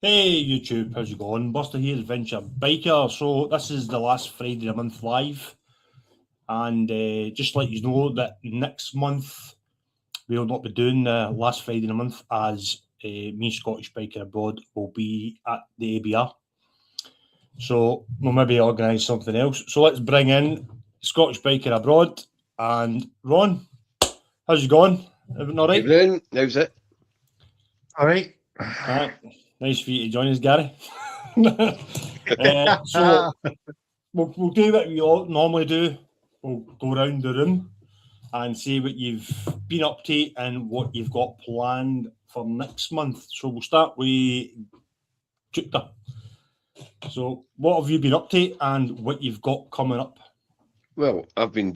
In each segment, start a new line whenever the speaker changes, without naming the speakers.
Hey YouTube, how's it going? Buster here, Adventure Biker. So this is the last Friday of the month live, and just let you know that next month we will not be doing the last Friday of the month, as me, Scottish Biker Abroad, will be at the ABR. So we'll maybe organise something else. So let's bring in Scottish Biker Abroad and Ron. How's it going? Everything all right?
Evening. How's it?
All right.
Nice for you to join us, Gary. So we'll do what we all normally do. We'll go around the room and see what you've been up to and what you've got planned for next month. So we'll start with Jupiter. So what have you been up to and what you've got coming up?
Well, I've been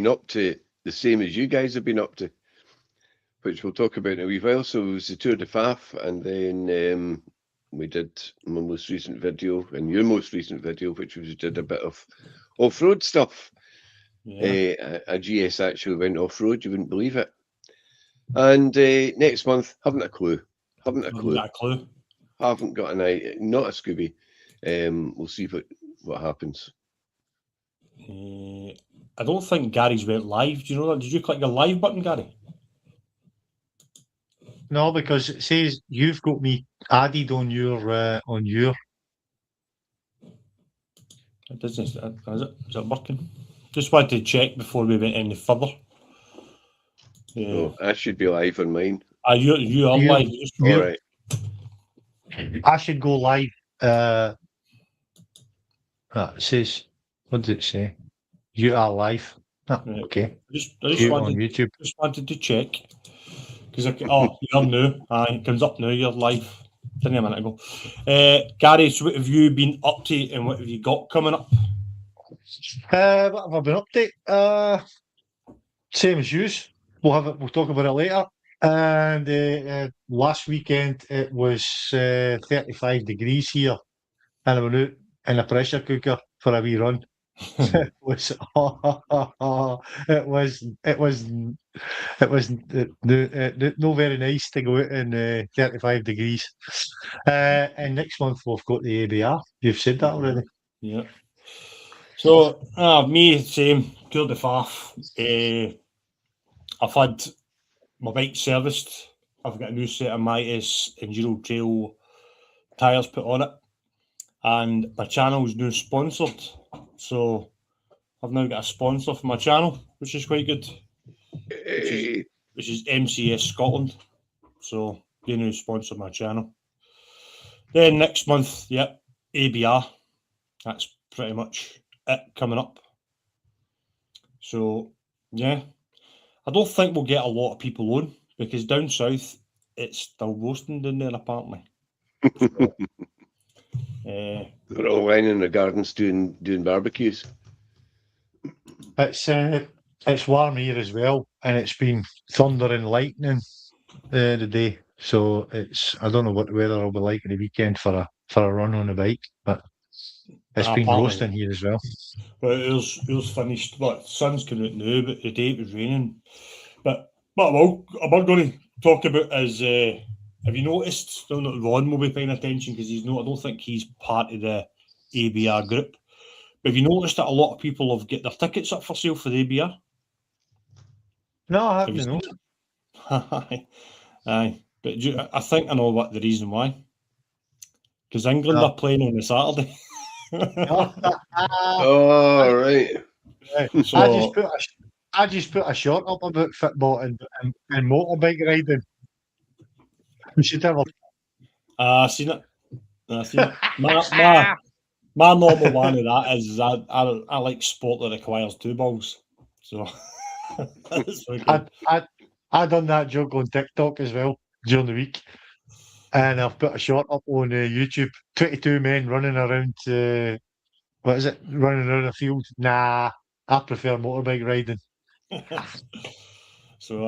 up to the same as you guys have been up to, which we'll talk about in a wee while. So it was the Tour de Faf, and then we did my most recent video and your most recent video, which was did a bit of off-road stuff. Yeah. A GS actually went off-road, you wouldn't believe it. And next month, haven't a clue. Haven't got a clue. Haven't got an idea. Not a Scooby. We'll see what happens.
I don't think Gary's went live. Do you know that? Did you click the live button, Gary?
No, because it says you've got me added on your.
It doesn't. Is it working? Just wanted to check before we went any further.
Oh, I should be live on mine.
You are live.
All right.
I should go live. It says, what did it say? You are live. Oh, right. Okay.
I just wanted, on YouTube. Just wanted to check. Because you're new. It comes up now. You're live. Didn't a minute ago. Gary, so what have you been up to and what have you got coming up?
What have I been up to? Same as you. We'll talk about it later. And last weekend it was 35 degrees here, and I went out in a pressure cooker for a wee run. It was no very nice to go out in 35 degrees. And next month we've got the ABR. You've said that already.
Yeah. So me, same, Tour de Faf. I've had my bike serviced. I've got a new set of Mitas Enduro Trail tyres put on it, and my channel's now sponsored. So I've now got a sponsor for my channel, which is quite good. Which is MCS Scotland. So they now sponsor my channel. Then next month, ABR. That's pretty much it coming up. So yeah, I don't think we'll get a lot of people on because down south it's still roasting down there apparently. So,
they're all lying in the gardens doing barbecues.
It's warm here as well, and it's been thunder and lightning the day. So I don't know what the weather will be like at the weekend for a run on a bike, but it's been roasting here as well.
But it was finished. But the sun's coming out now, but the day it was raining. But what I'm going to talk about is have you noticed? Still not Ron will be paying attention because I don't think he's part of the ABR group. But have you noticed that a lot of people have got their tickets up for sale for the ABR?
No, I haven't noticed.
Aye, but I think I know what the reason why. Because England are playing on a Saturday.
Oh, right.
So, I just put a short up about football and motorbike riding. We should have
seen it. My normal one of that is I like sport that requires two balls. So
I done that joke on TikTok as well during the week, and I've put a short up on YouTube. 22 men running around. What is it? Running around a field? Nah, I prefer motorbike riding.
So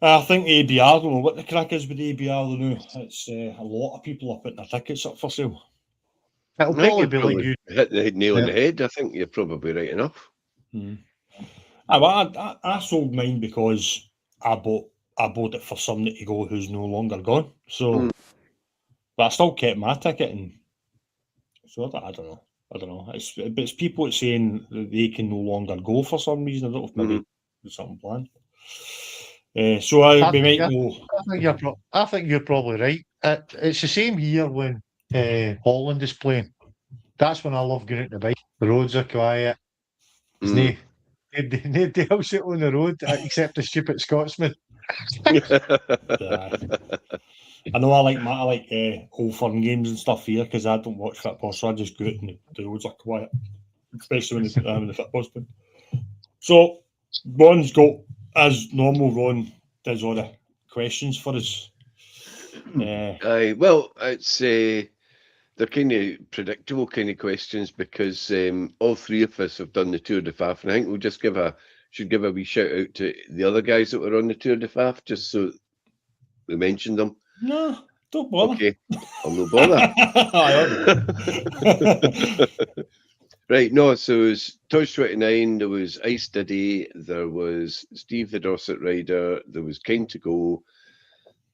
I think ABR, I don't know what the crack is with ABR now. It's a lot of people are putting their tickets up for sale.
It'll probably be like you
hit the nail on the head. I think you're probably right enough.
I sold mine because I bought I bought it for somebody to go who's no longer gone. So, but I still kept my ticket, and so I don't know. It's people saying that they can no longer go for some reason. I don't know if maybe there's something planned. So we might know.
I think you're probably right. It's the same here when Holland is playing. That's when I love getting out the bike. The roads are quiet. There's nobody else out on the road except the stupid Scotsman.
I know I like Old Firm games and stuff here because I don't watch football, so I just go out and the roads are quiet, especially when the football's playing. So Ron's got, as normal, Ron does all the questions for us.
Well, it's they're kind of predictable kind of questions because all three of us have done the Tour de Faf, and I think we'll just should give a wee shout out to the other guys that were on the Tour de Faf, just so we mentioned them.
No, don't bother.
Okay, I'll no bother. Right, no, so it was Touch 29, there was Ice Diddy, there was Steve the Dorset Rider, there was Kind to Go,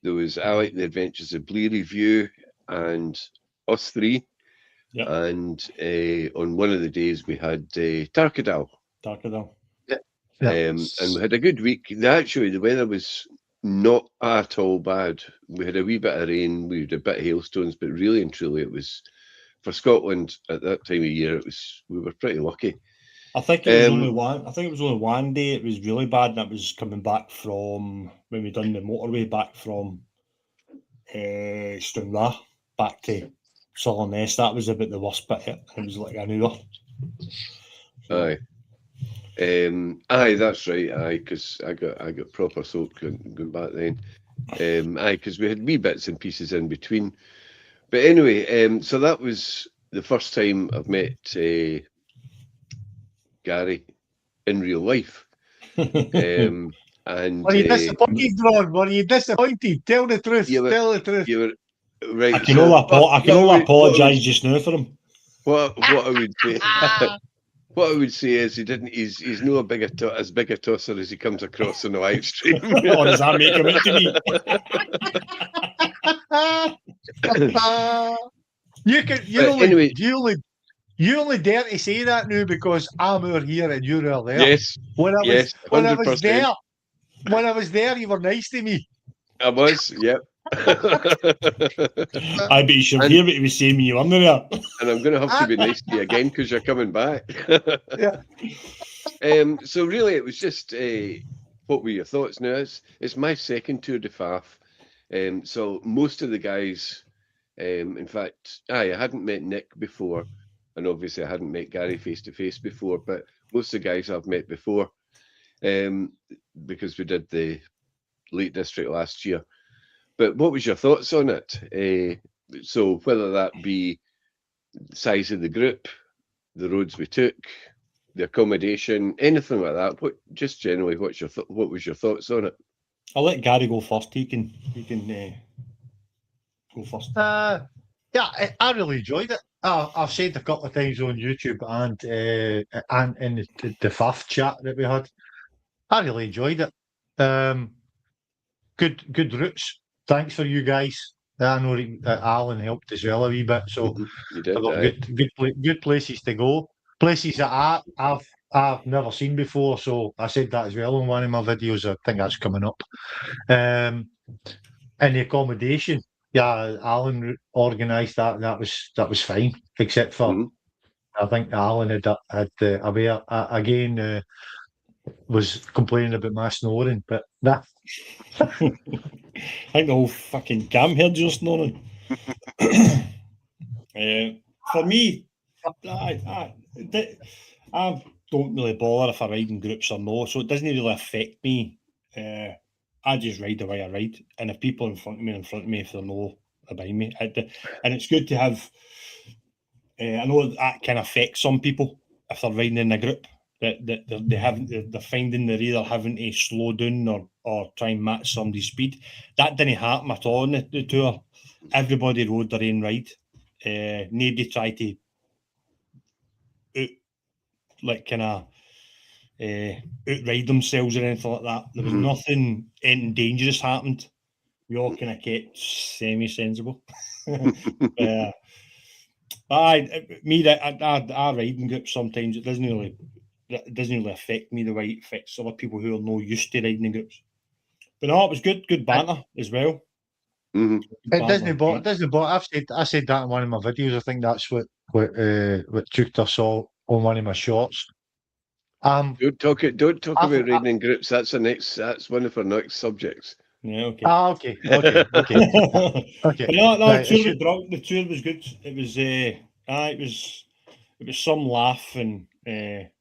there was Alec the Adventures of Blee Review, and us three.
Yep.
And on one of the days we had Tarkadal.
Yeah.
And we had a good week. Actually, the weather was not at all bad. We had a wee bit of rain, we had a bit of hailstones, but really and truly it was, for Scotland at that time of year, we were pretty lucky.
I think it was only one. I think it was only one day it was really bad, and that was coming back from when we done the motorway back from Stranraer back to Sullerness. That was about the worst bit. It was like an hour.
Aye. Aye, that's right. Aye, because I got proper soak going back then. Aye, because we had wee bits and pieces in between. But anyway, so that was the first time I've met Gary in real life. And
were you disappointed, Ron? Were you disappointed? Tell the truth. Tell the truth.
You were right.
I can only apologise just now for him.
What I would say. What I would say is he's no as big a tosser as he comes across on the live stream.
Or does that make him out to me?
You only dare to say that now because I'm over here and you're over there.
Yes. When I was
there, you were nice to me.
I was, yep.
I bet you should hear what he was saying when you were there.
And I'm going to have to be nice to you again because you're coming back.
Yeah.
So really, it was just what were your thoughts? Now it's my second Tour de Faf. So most of the guys, in fact, I hadn't met Nick before, and obviously I hadn't met Gary face to face before, but most of the guys I've met before, because we did the Lake District last year. But what was your thoughts on it? So whether that be the size of the group, the roads we took, the accommodation, anything like that. Just generally, what was your thoughts on it?
I'll let Gary go first. He can go first.
Yeah, I really enjoyed it. I've said a couple of times on YouTube and in the FAF chat that we had. I really enjoyed it. Good routes. Thanks for you guys. I know Alan helped as well a wee bit, so
you did,
good places to go. Places that I've never seen before, so I said that as well in one of my videos. I think that's coming up. And the accommodation, yeah, Alan organised that. That was fine, except for I think Alan had aware again. Was complaining about my snoring, but nah.
I think the whole fucking cam heard you snoring. For me, I don't really bother if I ride in groups or no, so it doesn't really affect me. I just ride the way I ride, and if people in front of me, if they're no behind me, and it's good to have. I know that can affect some people if they're riding in a group. They're finding they're either having to slow down or try and match somebody's speed. That didn't happen at all in the tour. Everybody rode their own ride. Nobody tried to outride themselves or anything like that. There was nothing dangerous happened. We all kind of kept semi-sensible. Our riding group sometimes it doesn't really affect me the way it affects other people who are no used to riding in groups. But no, it was good banter as well.
It doesn't bother. I said that in one of my videos. I think that's what Teuchter saw on one of my shorts.
Don't talk about riding in groups. That's one of our next subjects.
Yeah, okay.
Okay.
But no,
Right,
the tour was good. It was some laugh and it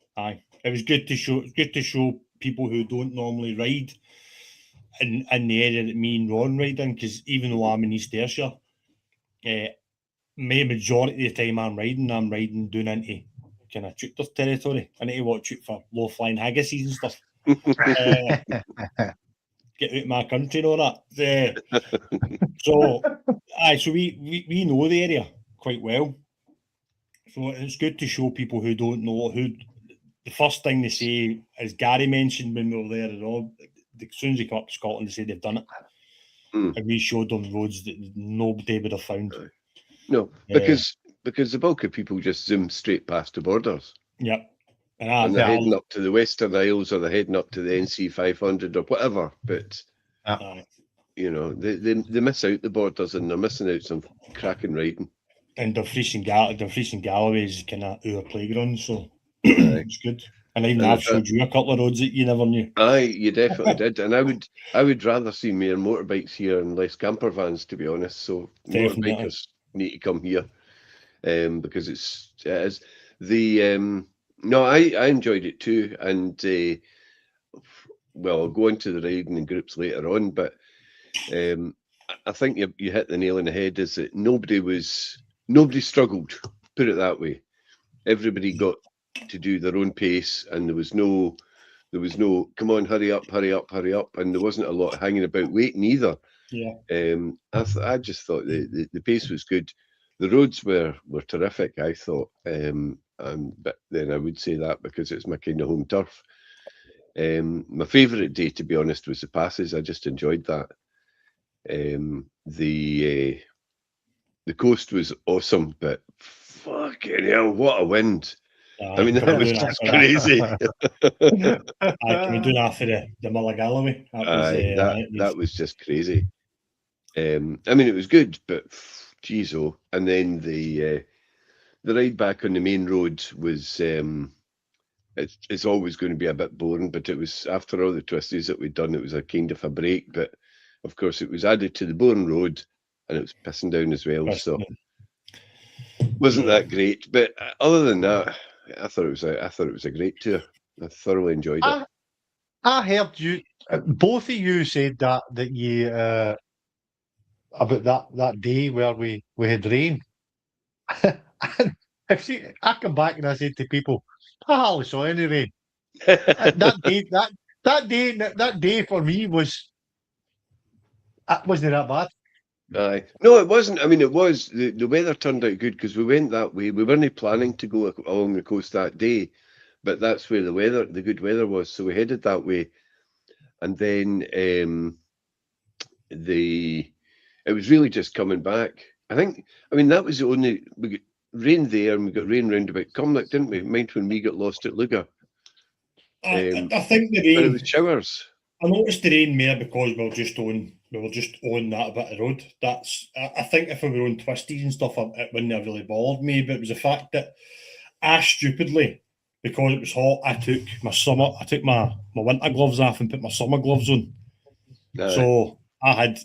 was good to show people who don't normally ride in the area that me and Ron ride in, because even though I'm in East Ayrshire, majority of the time I'm riding down into kind of Teuchter territory. I need to watch out for low flying haggises and stuff. Get out of my country and all that. So we know the area quite well. So it's good to show people who don't know the first thing they say, as Gary mentioned when we were there, as soon as they come up to Scotland, they say they've done it. And we showed them roads that nobody would have found.
No, because the bulk of people just zoom straight past the borders.
Yep.
And they're heading up to the Western Isles, or they're heading up to the NC 500 or whatever. But you know, they miss out the borders, and they're missing out some cracking riding. And
Dumfries and Galloway is kind of our playground, so it's good. And even I've showed you a couple of roads that you never knew.
Aye, you definitely did. And I would rather see more motorbikes here and less camper vans, to be honest. So motorbikers need to come here, because it is the no, I enjoyed it too, and well, I'll go into the riding in groups later on, but I think you hit the nail on the head. Is that nobody struggled, put it that way. Everybody got to do their own pace, and there was no come on, hurry up, and there wasn't a lot hanging about waiting either.
Yeah.
I just thought the pace was good. The roads were terrific, I thought. But then I would say that because it's my kind of home turf. My favourite day, to be honest, was the passes. I just enjoyed that. The coast was awesome, but fucking hell, what a wind! I mean, that was just crazy.
Can we do that for the Mulligalloway?
That was just crazy. I mean, it was good, but geez, and then the ride back on the main road was it's always going to be a bit boring, but it was, after all the twisties that we'd done, it was a kind of a break. But of course, it was added to the boring road, and it was pissing down as well, so wasn't that great. But other than that, I thought it was a great tour. I thoroughly enjoyed it.
I heard you, both of you said that you about that day where we had rain. I come back and I said to people, I hardly saw any rain. that day for me wasn't that bad.
Aye. No, it wasn't. I mean, it was. The weather turned out good because we went that way. We weren't planning to go along the coast that day, but that's where the good weather was. So we headed that way. And then it was really just coming back. That was the only, we got rain there and we got rain round about Cumnock, didn't we? Mind when we got lost at Luga.
I think the rain.
But it was showers.
I noticed the rain more because we were just on that bit of road. I think if we were on twisties and stuff, it wouldn't have really bothered me. But it was the fact that I stupidly, because it was hot, I took my winter gloves off and put my summer gloves on. So I had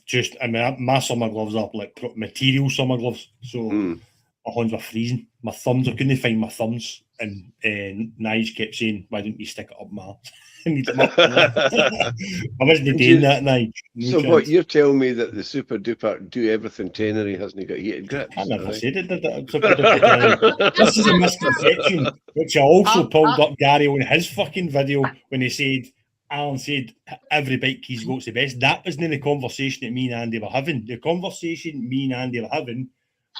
my summer gloves are like material summer gloves. So my hands were freezing. My thumbs, I couldn't find my thumbs. And Nige kept saying, "Why didn't you stick it up my arse?" I wasn't doing that, Nige.
So what, you're telling me that the super duper do everything tannery hasn't got heated grips?
I never said it did that. Super duper tannery. This is a misconception, which I also pulled up Gary on his fucking video when he said, Alan said every bike he's got's the best. That wasn't the conversation that me and Andy were having. The conversation me and Andy were having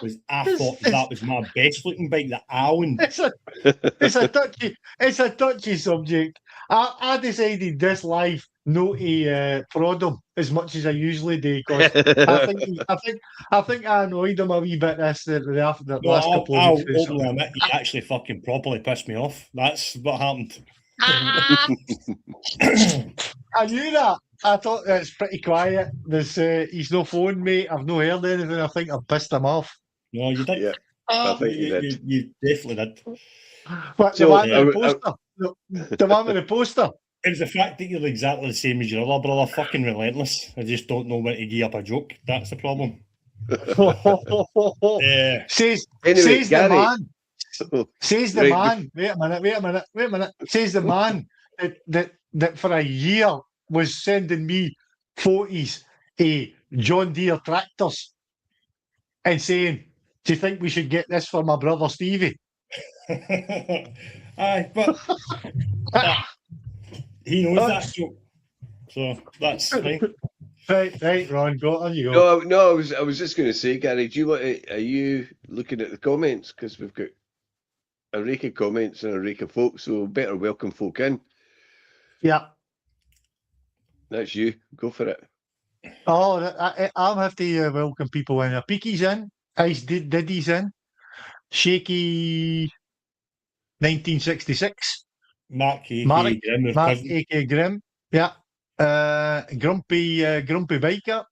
was I thought that was my best looking bike that I owned.
It's a touchy subject. I decided this live not to prod him as much as I usually do because I think I annoyed him a wee bit the
No,
last couple of
I'll
weeks.
openly admit you actually fucking properly pissed me off. That's what happened.
I knew that. I thought it's pretty quiet. He's no phone, mate. I've no heard anything. I think I've pissed him off.
No, you did.
Yeah, I think you did.
You definitely did.
But
So,
the man
I-
with the poster. The man with the poster.
It was the fact that you're exactly the same as your other brother, fucking relentless. I just don't know when to give up a joke. That's the problem.
Says
Anyway,
the
Gary.
man.
So,
Says the
Right,
man. Wait a minute. Says the man that for a year was sending me photos of John Deere tractors and saying, "Do you think we should get this for my brother Stevie?"
Aye, but he knows that joke. So that's fine.
Right, Ron, go on you go.
no, I was just going to say, Gary, do you want to, are you looking at the comments? Because we've got a rake of comments and a rake of folk, so better welcome folk in.
Yeah.
That's you. Go for it.
Oh, I'll have to welcome people in. Peaky's in. Ice Diddy's in. Shaky 1966.
Mark,
Mark,
Grim, his
Mark
cousin.
A.K. Grim. Yeah. Grumpy Biker.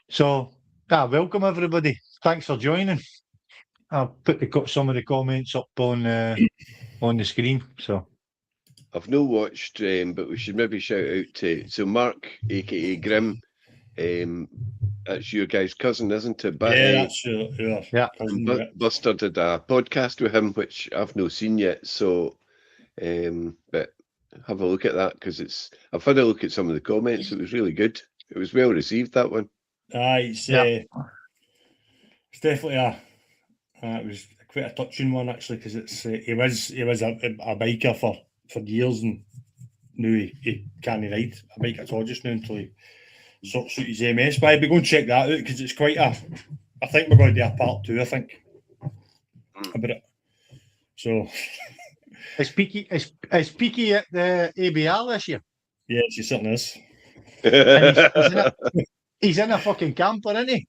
So, welcome everybody. Thanks for joining. I'll put some of the comments up on the screen. So,
I've no watched, but we should maybe shout out to Mark, aka Grim. That's your guy's cousin, isn't it? But,
Yeah, that's your
Yeah.
cousin. Yeah.
Buster did a podcast with him, which I've not seen yet. So, but have a look at that because I've had a look at some of the comments. It was really good. It was well received, that one.
Aye, it's definitely it was quite a touching one actually because it's he was a biker for years and now he can't ride a bike at all just now until he sorts out his MS. But I'd be going to check that out because it's quite I think we're going to do a part 2. I think about it. So
is Peaky at the ABR this year?
yeah, she certainly is.
And he's in a fucking camper, isn't he?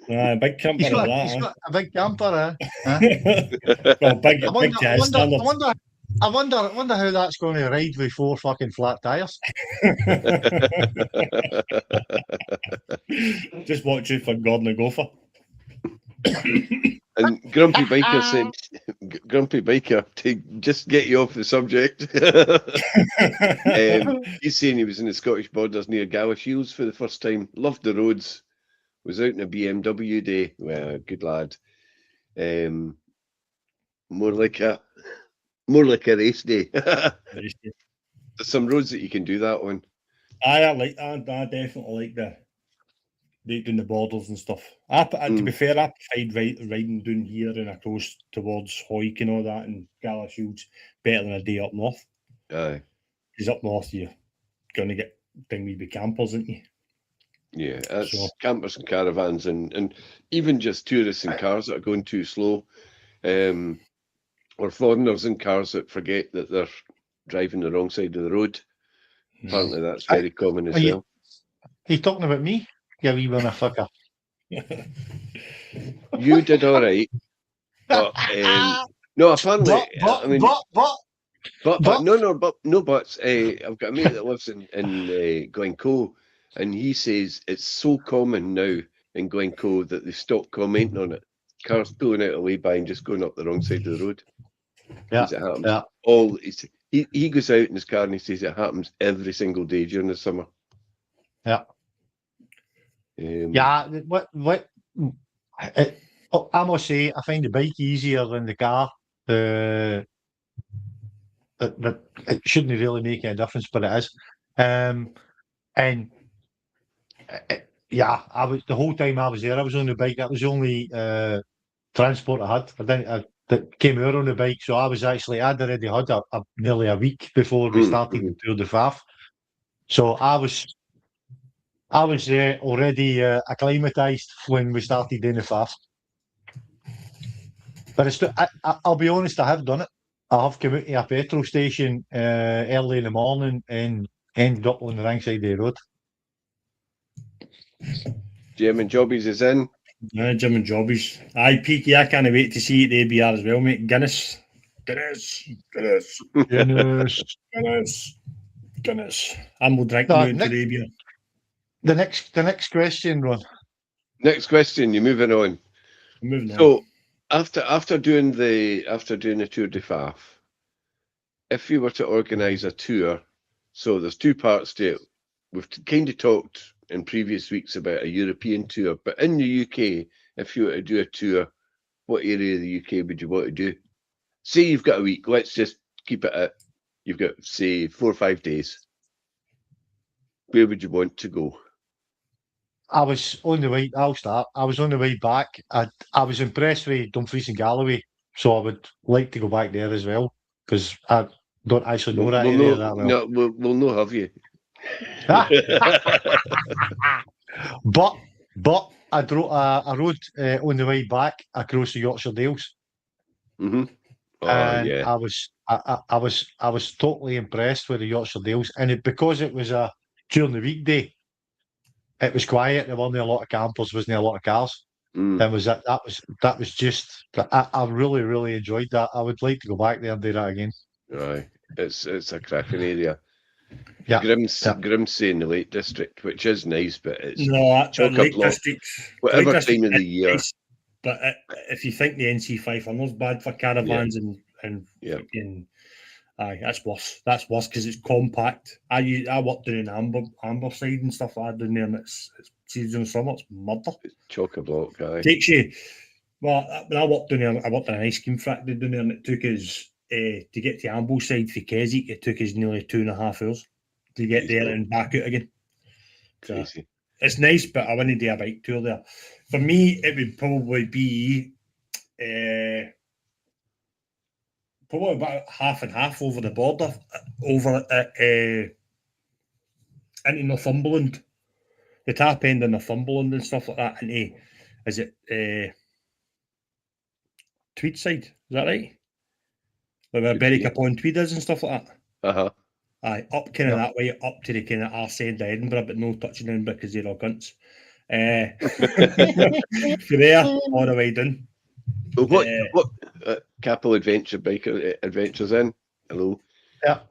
Big camper
He's got
that.
a big camper,
Well, big
I wonder,
to his standards.
I wonder how that's going to ride with 4 fucking flat tires.
Just watch it for Gordon and Gopher.
And Grumpy Biker said, Grumpy Biker, to just get you off the subject. He's saying he was in the Scottish borders near Galashiels for the first time. Loved the roads. Was out in a BMW day. Well, good lad. More like a race day. There's some roads that you can do that on.
I like that. I definitely like doing the borders and stuff. To be fair, I preferred riding down here and across towards Hoist and all that and Galashiels better than a day up north.
Aye.
Because up north you're going to get thingy with campers, aren't you?
Yeah, that's campers and caravans and even just tourists in cars that are going too slow. Or foreigners in cars that forget that they're driving the wrong side of the road. Apparently that's very common as well.
Are you talking about me? You wee motherfucker.
You did all right. But no, apparently no buts. I've got a mate that lives in Glencoe, and he says it's so common now in Glencoe that they stop commenting on it. Cars pulling out of lay-by and just going up the wrong side of the road.
Yeah,
it happens.
Yeah.
He goes out in his car and he says it happens every single day during the summer.
Yeah. I must say, I find the bike easier than the car. It shouldn't really make any difference, but it is. I was the whole time I was there. I was on the bike. That was the only transport I had. That came out on the bike. So I'd already had nearly a week before we started the Tour de Faf. So I was already acclimatized when we started doing the Faf. But I'll be honest, I have done it. I have come out to a petrol station early in the morning and ended up on the wrong side of the road.
German Jobbies is in.
Jim and Jobbies. Aye, Peaky, I can't wait to see you at the ABR as well, mate. Guinness. And we'll drink
No,
moving to the ABR.
The next question, Ron.
Next question, you're moving on.
I'm moving on.
So after doing the Tour de Faf, if you were to organise a tour, so there's two parts to it. We've kind of talked in previous weeks about a European tour, but in the UK, if you were to do a tour, what area of the UK would you want to do? Say you've got a week. Let's just keep it at, you've got, say, 4 or 5 days. Where would you want to go?
I was on the way. I'll start. I was on the way back. I was impressed with Dumfries and Galloway, so I would like to go back there as well because I don't actually know that area that well.
No, we'll not have you.
But I rode on the way back across the Yorkshire Dales,
Mm-hmm. Oh,
and
yeah.
I was totally impressed with the Yorkshire Dales, and because it was during the weekday, it was quiet. There weren't a lot of campers, wasn't a lot of cars.
Mm.
That was just. I really enjoyed that. I would like to go back there and do that again.
Right, it's a cracking area.
Yeah,
Grimsby in the Lake District, which is nice, but it's
no,
chock-a-block.
Lake District.
Whatever
Lake
time of the
District
year.
is nice, but if you think the NC500 is bad for caravans and
Yeah.
fucking, aye, that's worse. That's worse because it's compact. I worked down in Amberside and stuff like that down there, and it's season of summer, it's murder.
Chock-a-block, guy.
Takes you. Well, when I worked down there, I worked in an ice cream factory down there, and it took us to get to Ambleside for Keswick. It took us nearly 2.5 hours to get there and back out again.
Crazy.
So, it's nice, but I wouldn't do a bike tour there. For me, it would probably be probably about half and half over the border, over into Northumberland, the top end of Northumberland and stuff like that. Into, is it Tweedside? Is that right? Where Berwick upon Tweed is and stuff like that.
Uh-huh.
Aye, up kind of that way, up to the kind of arse end of Edinburgh, but no touching Edinburgh because they're all cunts. For there, all the way down.
Well, what Capel Biker Adventures in? Hello.
Yeah.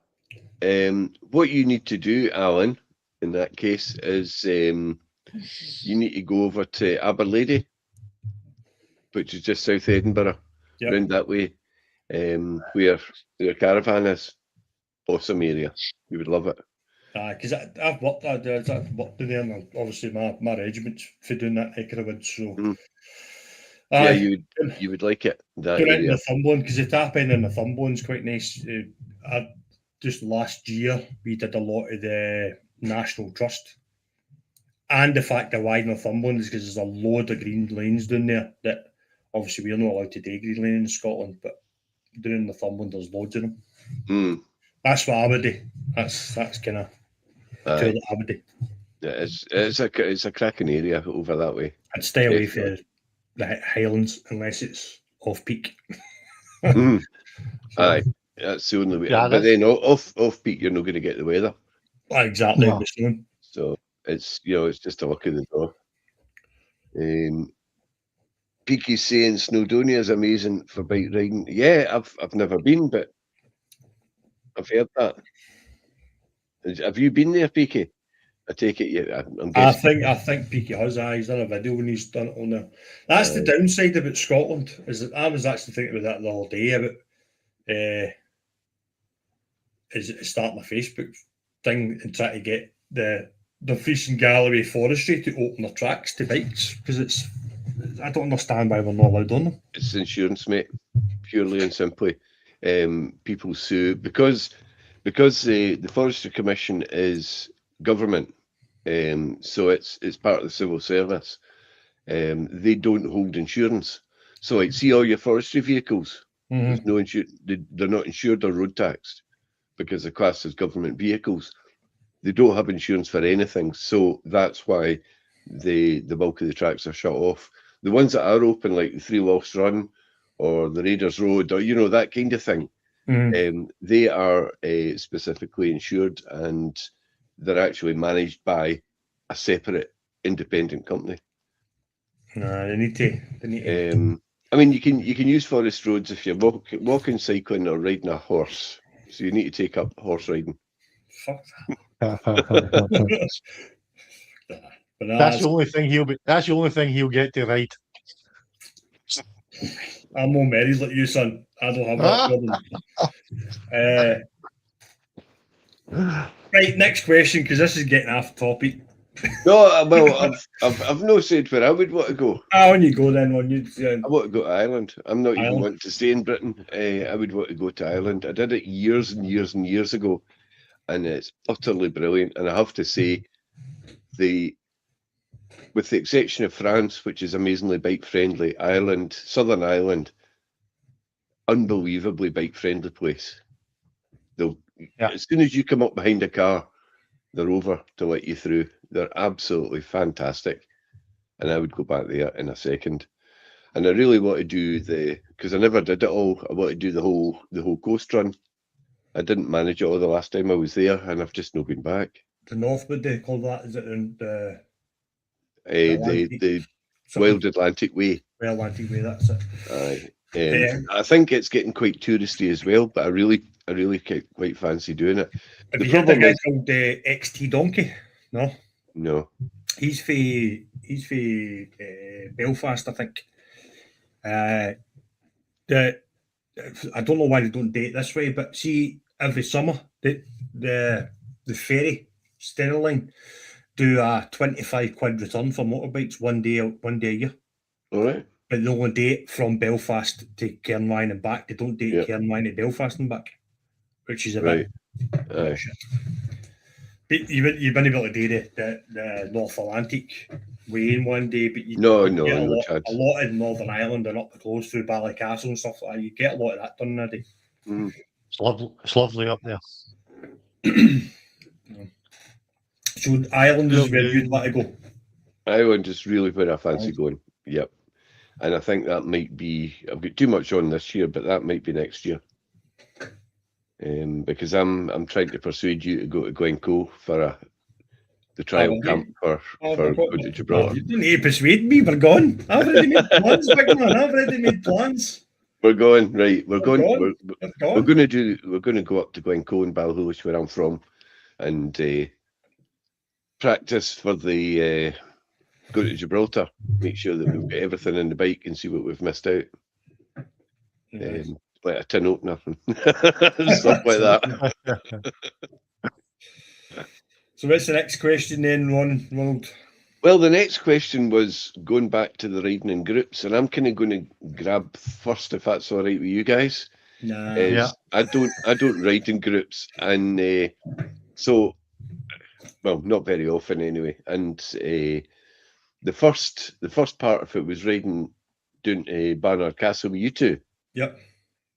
What you need to do, Alan, in that case, is you need to go over to Aberlady, which is just south of Edinburgh, around that way, where the caravan is. Awesome area. You would love it.
Because I've worked in there, and obviously my regiment's for doing that neck of the woods. So
yeah, you would like it. That
area.
area.
Northumberland, because the top end of Northumberland's quite nice. Just last year we did a lot of the National Trust, and the fact that why Northumberland is because there's a load of green lanes down there that obviously we're not allowed to do green lane in Scotland, but down in Northumberland there's loads of them.
Mm.
That's what I would do. That's kind of tour that I would do.
Yeah, it's a cracking area over that way.
I'd stay away from the Highlands unless it's off peak.
So, aye, that's the only way.
Yeah,
but then off peak, you're not going to get the weather.
Exactly.
No.
So it's it's just a look in the door. Peaky's saying Snowdonia is amazing for bike riding. Yeah, I've never been, but I've heard that. Have you been there, Peaky? I take it you.
I think Peaky has. He's done a video when he's done it on there. That's the downside about Scotland. Is that I was actually thinking about that the other day about is starting a Facebook thing and trying to get the Dumfries and Galloway Forestry to open their tracks to bikes because I don't understand why we're not allowed on them.
It's insurance, mate. Purely and simply, people sue because the Forestry Commission is government, so it's part of the civil service. They don't hold insurance, so like see all your forestry vehicles. There's no they're not insured or road taxed because they're classed as government vehicles. They don't have insurance for anything, so that's why the bulk of the tracks are shut off. The ones that are open, like the Three Lochs Run or the Raiders Road, or that kind of thing, They are specifically insured, and they're actually managed by a separate independent company.
Nah, they need to.
I mean, you can use forest roads if you're walking, cycling, or riding a horse. So you need to take up horse riding.
Fuck
That's
that.
the only thing That's the only thing he'll get to ride.
I'm more married like you, son. I don't have that problem. Right, next question, because this is getting off topic.
No, well, I've no said where I would want to go.
On you go then.
I want to go to Ireland. I'm not even wanting to stay in Britain. I would want to go to Ireland. I did it years and years and years ago, and it's utterly brilliant. And I have to say, with the exception of France, which is amazingly bike friendly, Ireland, Southern Ireland, unbelievably bike friendly place. As soon as you come up behind a car, they're over to let you through. They're absolutely fantastic, and I would go back there in a second. And I really want to do because I never did it all. I want to do the whole coast run. I didn't manage it all the last time I was there, and I've just not been back.
The North, would they call that? Is it
the Wild Atlantic Way?
Wild Atlantic Way, that's it.
I think it's getting quite touristy as well, but I really quite fancy doing it.
Have you heard a guy called XT Donkey? No. He's for Belfast, I think. I don't know why they don't date this way, but see, every summer the ferry Sterling do a 25 quid return for motorbikes one day a year.
All right.
But they only date from Belfast to Cairnryan and back. They don't date Cairnryan to Belfast and back, which is a bit shit. But you've been able to do the North Atlantic way in one day, but
no
a lot in Northern Ireland and up close through Ballycastle and stuff like that. You get a lot of that done in a day.
It's lovely up there.
So Ireland is where you'd want to go.
Ireland is really where I fancy going. Yep. And I think that might be, I've got too much on this year, but that might be next year. Because I'm trying to persuade you to go to Glencoe for the trial camp for going to Gibraltar.
You don't need to persuade me, we're going. I've already made plans, big man. I've already made plans.
We're going, right. We're going to go up to Glencoe and Ballyhoosh, where I'm from, and practice for the go to Gibraltar, make sure that we've got everything in the bike and see what we've missed out. Nice. Like a tin opener and stuff like that.
So what's the next question then, Ronald?
Well, the next question was going back to the riding in groups, and I'm kind of going to grab first, if that's all right with you guys.
Nah.
I don't ride in groups, and so, well, not very often anyway. And the first part of it was riding down to Barnard Castle with you two.
Yep.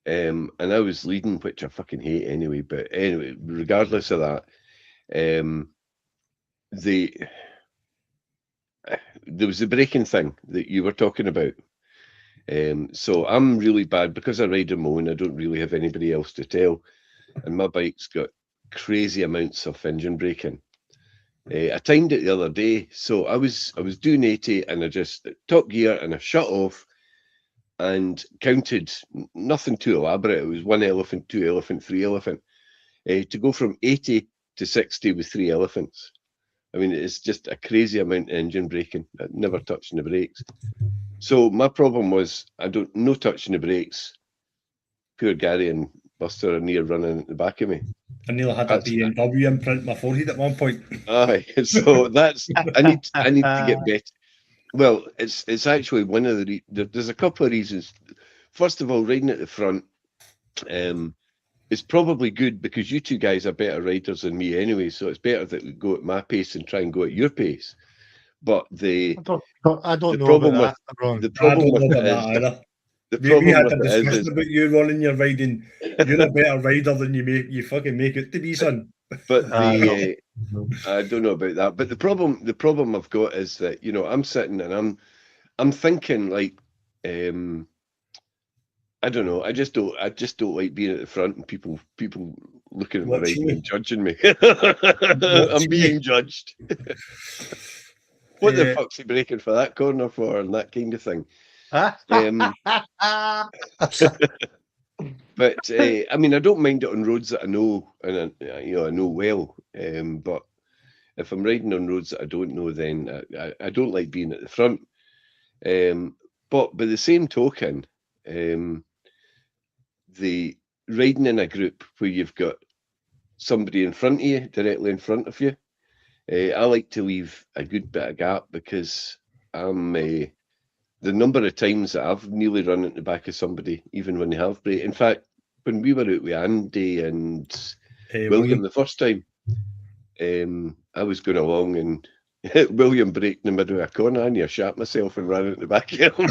And I was leading, which I fucking hate anyway. But anyway, regardless of that, there was the braking thing that you were talking about. So I'm really bad because I ride on my own. I don't really have anybody else to tell, and my bike's got crazy amounts of engine braking. I timed it the other day, so I was doing 80, and I just top gear and I shut off and counted, nothing too elaborate. It was 1 elephant, 2 elephant, 3 elephant, to go from 80 to 60 with 3 elephants. I mean, it's just a crazy amount of engine braking, never touching the brakes. So my problem was no touching the brakes. Poor Gary and Buster are near running at the back of me.
I nearly had a BMW imprint on my forehead at one point.
Aye, so that's I need to get better. Well, it's actually one of there's a couple of reasons. First of all, riding at the front is probably good because you two guys are better riders than me anyway, so it's better that we go at my pace and try and go at your pace. But I don't know about that. The problem with it is
either. We had a discussion about you running your riding. You're a better rider than you fucking make it to be, son.
But I don't know about that. But the problem I've got is that, you know, I'm sitting and I'm thinking like, I I don't know. I just don't like being at the front and people looking at my
Watching
riding
you.
and judging me. I'm
Watching
being
you.
judged. What the fuck's he breaking for that corner for, and that kind of thing. But I mean, I don't mind it on roads that I know, and I know well. But if I'm riding on roads that I don't know, then I don't like being at the front. But by the same token, the riding in a group where you've got somebody in front of you, directly in front of you, I like to leave a good bit of gap, because the number of times that I've nearly run into the back of somebody, even when they have braked. In fact, when we were out with Andy and William the first time, I was going along and William braked in the middle of a corner, and I shat myself and ran into the back of him.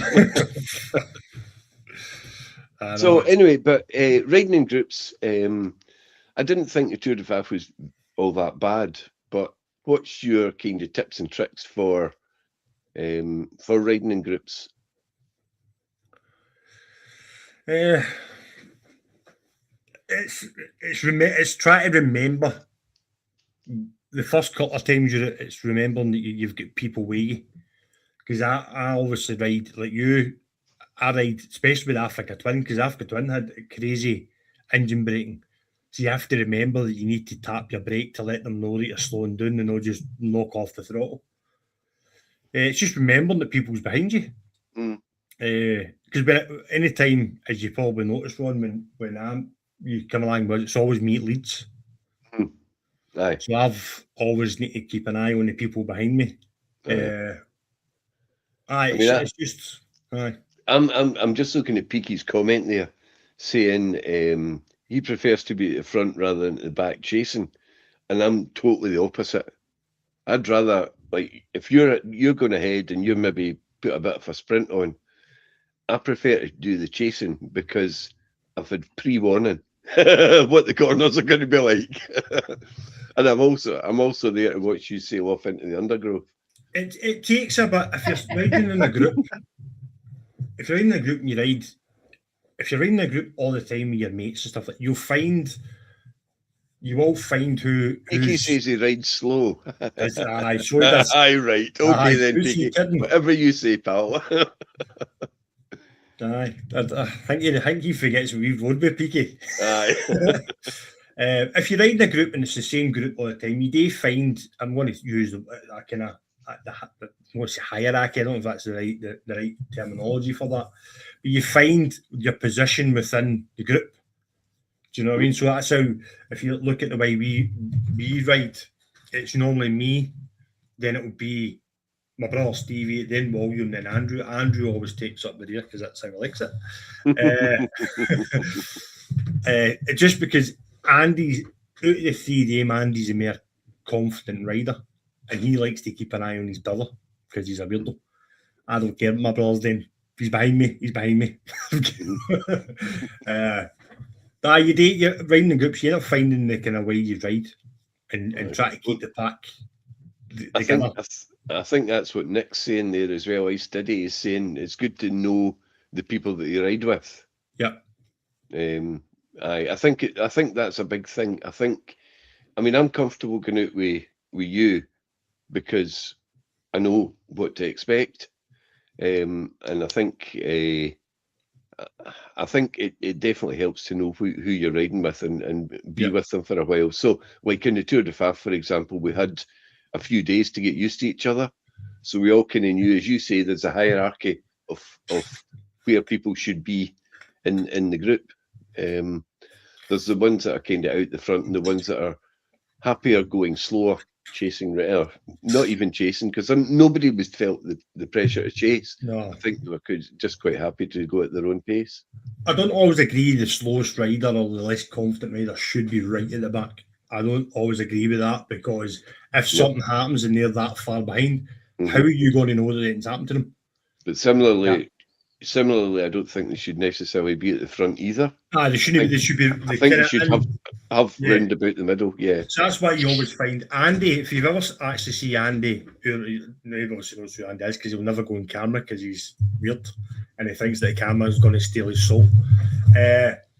So anyway, but riding in groups, I didn't think the Tour de Faf was all that bad. But what's your kind of tips and tricks for riding in groups?
It's trying to remember the first couple of times it's remembering that you've got people with you. Because I obviously ride like you. I ride, especially with Africa Twin, because Africa Twin had crazy engine braking. So you have to remember that you need to tap your brake to let them know that you're slowing down and not just knock off the throttle. It's just remembering that people's behind you. Because any time, as you probably noticed, Ron, when you come along, it's always me that leads.
Aye.
So I've always need to keep an eye on the people behind me. It's just. Aye.
I'm just looking at Peaky's comment there, saying he prefers to be at the front rather than at the back chasing, and I'm totally the opposite. I'd rather, like, if you're going ahead and you're maybe put a bit of a sprint on, I prefer to do the chasing, because I've had pre-warning what the corners are going to be like. And I'm also there to watch you sail off into the undergrowth.
It takes a bit if you're riding in a group. If you're in a group and you ride, if you're in a group all the time with your mates and stuff, like you will find who.
Peaky says he rides slow.
Aye, so he does.
Aye, right. Okay, then, Peaky. Whatever you say, pal.
Aye, I think he forgets we've rode with Peaky.
Aye.
If you ride in a group and it's the same group all the time, you do find, I'm going to use that kind of what's hierarchy. I don't know if that's the right terminology for that, but you find your position within the group. Do you know what I mean? So that's how, if you look at the way we ride, it's normally me, then it would be my brother Stevie, then William, then Andrew. Andrew always takes up the rear because that's how he likes it. Just because Andy's, out of the three of them, Andy's a more confident rider, and he likes to keep an eye on his brother because he's a weirdo. I don't care what my brother's doing. If he's behind me, he's behind me. You're riding in groups, you're not finding the kind of way you ride and try to keep the pack together.
I think that's what Nick's saying there as well. He's steady. He's saying it's good to know the people that you ride with.
Yeah.
I think that's a big thing. I mean, I'm comfortable going out with you because I know what to expect, and I think it definitely helps to know who you're riding with and be with them for a while. So, like in the Tour de Faf, for example, we had a few days to get used to each other, so we all kind of knew, as you say, there's a hierarchy of where people should be in the group. There's the ones that are kind of out the front and the ones that are happier going slower, chasing, or not even chasing, because nobody was felt the pressure to chase.
No.
I think they were just quite happy to go at their own pace.
I don't always agree the slowest rider or the less confident rider should be right at the back. I don't always agree with that, because if something happens and they're that far behind, how are you going to know that it's happened to them?
But similarly, similarly, I don't think they should necessarily be at the front either.
They shouldn't. They should be.
I think they should have
yeah.
round about the middle. Yeah.
So that's why you always find Andy. If you've ever actually see Andy, nobody knows who Andy is because he'll never go on camera because he's weird and he thinks that the camera's going to steal his soul.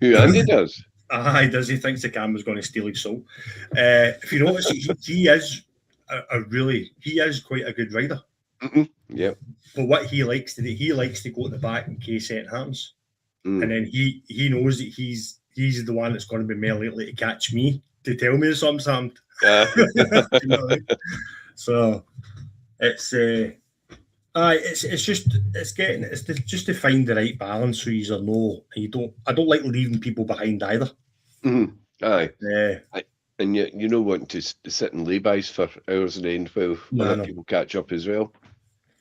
Who Andy does?
He does. He thinks the camera's going to steal his soul. If you notice, he is he is quite a good rider.
Yeah.
But what he likes to do, he likes to go at the back in case anything happens, and then he knows that he's the one that's going to be more likely to catch me to tell me something's happened. You know what I mean? So it's just to find the right balance so you know I don't like leaving people behind either.
Aye. And you know wanting to sit and lay-bys for hours on end while other people catch up as well.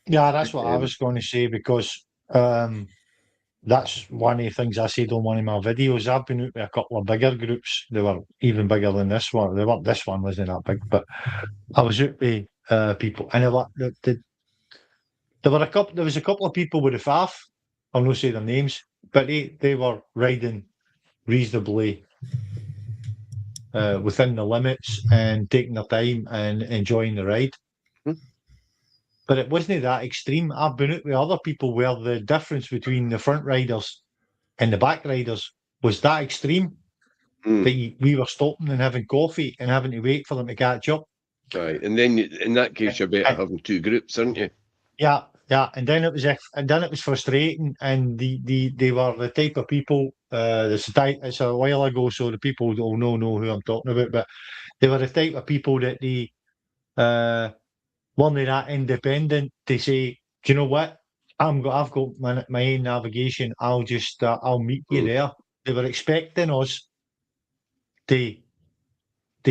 Yeah, that's what I was going to say, because that's one of the things I said on one of my videos. I've been out with a couple of bigger groups. They were even bigger than this one. This one wasn't that big, but I was out with people, and there was a couple of people with a faff. I'll not say their names, but they were riding reasonably within the limits and taking their time and enjoying the ride. But it wasn't that extreme. I've been out with other people where the difference between the front riders and the back riders was that extreme that we were stopping and having coffee and having to wait for them to catch up.
Right, and then in that case, you're better having two groups, aren't you?
Yeah, and then it was frustrating, and they were the type of people. It's a while ago, so the people will know who I'm talking about. But they were the type of people that they weren't that independent to say, do you know what? I've got my own navigation. I'll just I'll meet you there. They were expecting us to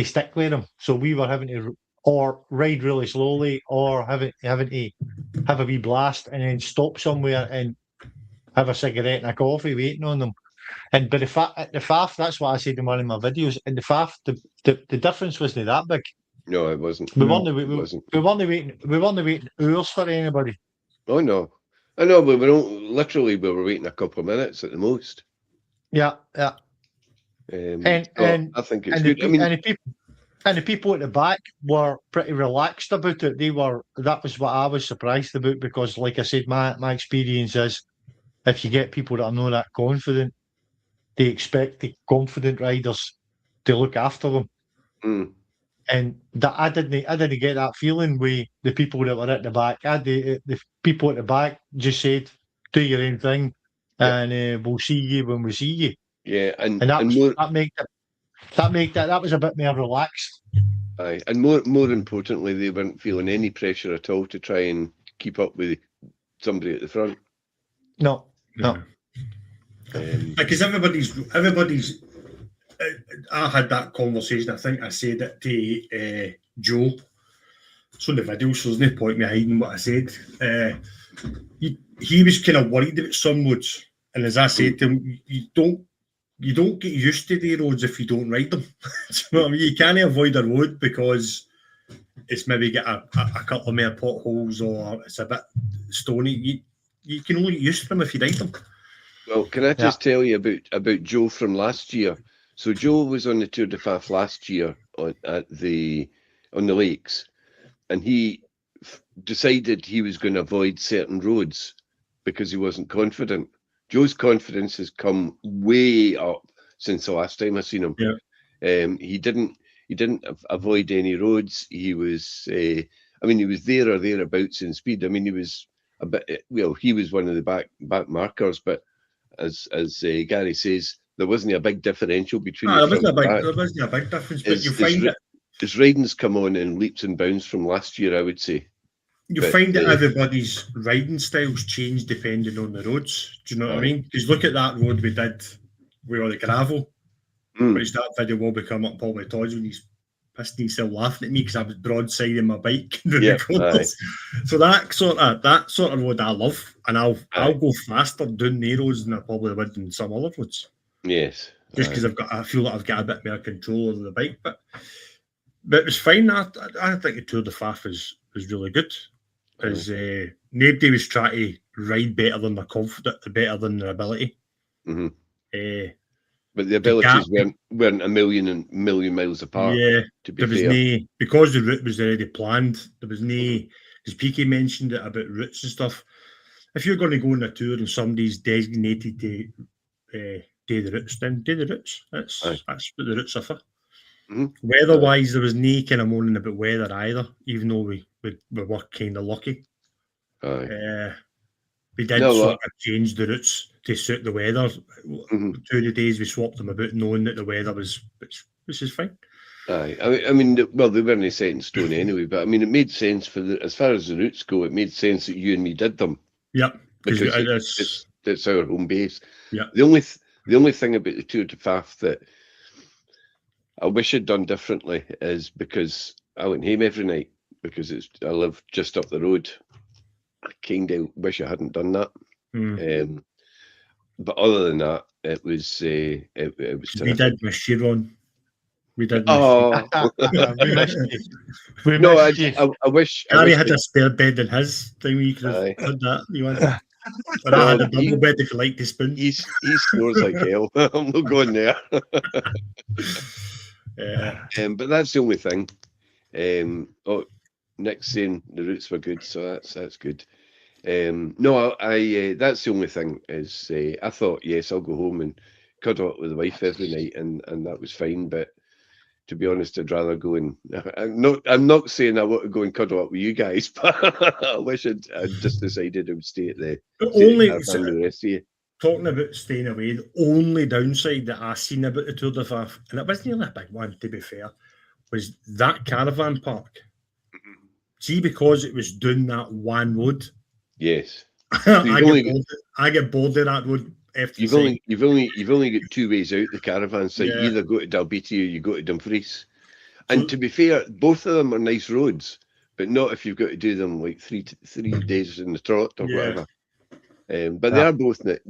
stick with them, so we were having to or ride really slowly, or having to have a wee blast and then stop somewhere and have a cigarette and a coffee waiting on them. And but at the faff, that's what I said in one of my videos. In the faff, the difference wasn't that big.
No, it wasn't.
We weren't waiting hours for anybody.
Oh no, I know, but we were waiting a couple of minutes at the most.
Yeah.
And I think it's good.
And the people at the back were pretty relaxed about it. That was what I was surprised about, because, like I said, my experience is if you get people that are not that confident, they expect the confident riders to look after them. And that I didn't get that feeling with the people that were at the back. The people at the back just said, "Do your own thing, and we'll see you when we see you."
Yeah, and
that was a bit more relaxed.
Aye, and more importantly, they weren't feeling any pressure at all to try and keep up with somebody at the front.
No.
Because everybody's. I had that conversation. I think I said it to Joe. It's on the video, so there's no point me hiding what I said. He was kind of worried about some roads, and as I said to him, you don't get used to the roads if you don't ride them. Do you know what I mean? You can't avoid a road because it's maybe got a couple of more potholes or it's a bit stony. You can only get used to them if you ride them.
Well, can I just tell you about Joe from last year? So Joe was on the Tour de Faf last year on the lakes, and he decided he was going to avoid certain roads because he wasn't confident. Joe's confidence has come way up since the last time I seen him. Yeah. He didn't avoid any roads. He was, he was there or thereabouts in speed. I mean, he was a bit. Well, he was one of the back markers, but as Gary says, there wasn't a big differential between.
There wasn't a big difference, but you find that
his riding's come on in leaps and bounds from last year, I would say.
You find that everybody's riding styles change depending on the roads. Do you know what I mean? Because look at that road we did with all the gravel, which that video will become up Paul Toys when he's pissing himself laughing at me because I was broadsiding my bike. So that sort of road I love, and I'll go faster doing the roads than I probably would in some other roads.
Yes,
just because I feel like I've got a bit more control over the bike, but it was fine. I think the Tour de Faf was really good. As nobody was trying to ride better than their confidence, better than their ability.
Mhm. But the
gap-
abilities weren't a million miles apart.
Yeah,
To be
there was
fair,
because the route was already planned. There was as Peaky mentioned it about routes and stuff. If you're going to go on a tour and somebody's designated to do the routes, then do the routes. That's what the routes are for.
Mhm.
Weather-wise, there was no kind of moaning about weather either, even though we were kind of lucky. We did sort of change the routes to suit the weather. 2 of the days we swapped them about, knowing that the weather was, which is fine.
Aye, I mean, well, they weren't set in stone anyway, but I mean, it made sense as far as the routes go. It made sense that you and me did them.
Yep,
because it's our home base.
Yeah.
The only thing about the Tour de Faf that I wish I'd done differently is because I went home every night because I live just up the road. I kind of wish I hadn't done that. But other than that, it was it was terrific.
We did miss you, Ron. We did.
We missed you. We
No,
missed you.
I wish.
Gary had a spare bed in his thing. You could have had that. You wanted. But I had a double bed if you like to spoon.
He snores like hell. I'm not going there. But that's the only thing. Nick's saying the routes were good, so that's good. No, that's the only thing is I thought, yes, I'll go home and cuddle up with the wife every night, and that was fine. But to be honest, I'd rather go and I'm not saying I want to go and cuddle up with you guys, but I wish I'd just decided I would stay at the rest of you.
Talking about staying away, the only downside that I seen about the Tour de Faf, and it wasn't really a big one to be fair, was that caravan park. See, because it was doing that one road.
Yes.
I get bored of that road.
You've only got two ways out the caravan site. You either go to Dalbeattie or you go to Dumfries. And to be fair, both of them are nice roads, but not if you've got to do them like three days in the trot or whatever. But they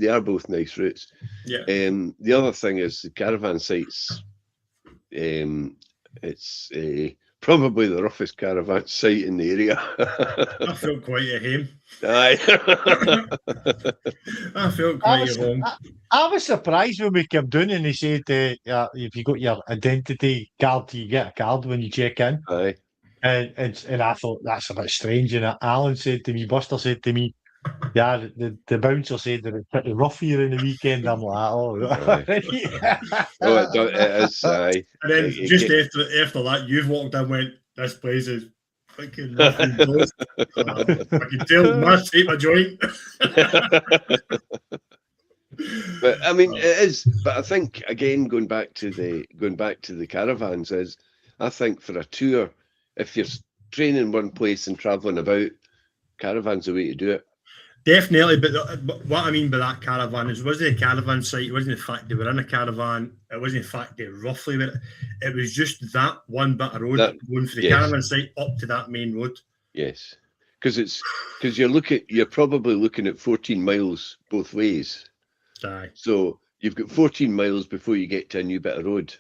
are both nice routes.
Yeah.
The other thing is the caravan sites. It's probably the roughest caravan site in the area.
I felt quite at home.
Aye.
I felt quite at home.
I was surprised when we came down and they said, if you got your identity card, you get a card when you check in.
Aye.
And I thought that's a bit strange. And Alan said to me, Buster said to me, yeah, the bouncer said that it's pretty rough here in the weekend. I'm like, oh,
it is. Aye.
And then just after that, you've walked in and went, this place is fucking rough and close. I can tell must hate my joint.
But I mean, it is. But I think again, going back to the caravans is, I think for a tour, if you're training one place and traveling about, caravan's the way to do it.
Definitely, but what I mean by that caravan is, wasn't a caravan site. It wasn't the fact they were in a caravan. It wasn't the fact they roughly were. It was just that one bit of road going from the caravan site up to that main road.
Yes, because you're probably looking at 14 miles both ways.
Aye.
So you've got 14 miles before you get to a new bit of road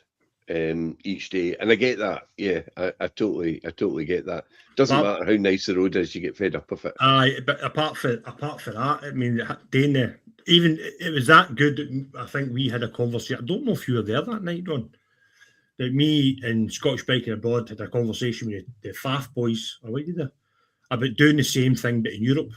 each day, and I get that. Yeah, I totally get that. Doesn't matter how nice the road is, you get fed up with it.
Aye, but apart from that, I mean, even it was that good that I think we had a conversation. I don't know if you were there that night, Ron. That me and Scottish Biker Abroad had a conversation with the Faf boys, about doing the same thing but in Europe.